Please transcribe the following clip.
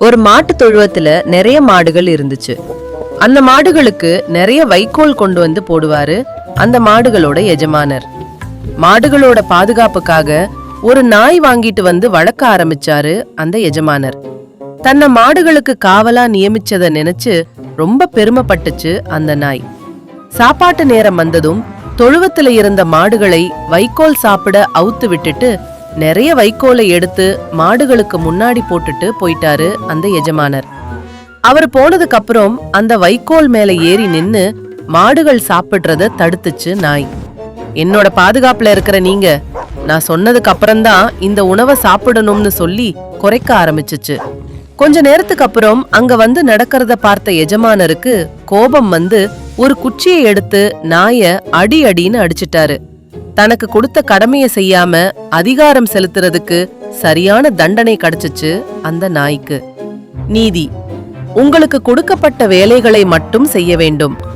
ஒரு மாட்டு தொழுவத்துல நிறைய மாடுகள் இருந்துச்சு. அந்த மாடுகளுக்கு நிறைய வைக்கோல் கொண்டு வந்து போடுவாரு அந்த மாடுகளோட எஜமானர். மாடுகளோட பாதுகாப்புக்காக ஒரு நாய் வாங்கிட்டு வந்து வளர்க்க ஆரம்பிச்சாரு அந்த எஜமானர். தன்னை மாடுகளுக்கு காவலா நியமிச்சத நினைச்சு ரொம்ப பெருமைப்பட்டுச்சு அந்த நாய். சாப்பாட்டு நேரம் வந்ததும் தொழுவத்துல இருந்த மாடுகளை வைக்கோல் சாப்பிட அவுத்து விட்டுட்டு நிறைய வைக்கோலை எடுத்து மாடுகளுக்கு முன்னாடி போட்டுட்டு போயிட்டாரு அந்த எஜமானர். அவர் போனதுக்கு அப்புறம் அந்த வைக்கோல் மேல ஏறி நின்னு மாடுகள் சாப்பிடுறத தடுத்துச்சு நாய். என்னோட பாதுகாப்புல இருக்கிற நீங்க நான் சொன்னதுக்கு அப்புறம்தான் இந்த உணவை சாப்பிடணும்னு சொல்லி குறைக்க ஆரம்பிச்சுச்சு. கொஞ்ச நேரத்துக்கு அப்புறம் அங்க வந்து நடக்கிறத பார்த்த எஜமானருக்கு கோபம் வந்து ஒரு குச்சியை எடுத்து நாய அடி அடின்னு அடிச்சிட்டாரு. தனக்கு கொடுத்த கடமையை செய்யாம அதிகாரம் செலுத்துறதுக்கு சரியான தண்டனை கிடைச்சிச்சு அந்த நாய்க்கு. நீதி: உங்களுக்கு கொடுக்கப்பட்ட வேலைகளை மட்டும் செய்ய வேண்டும்.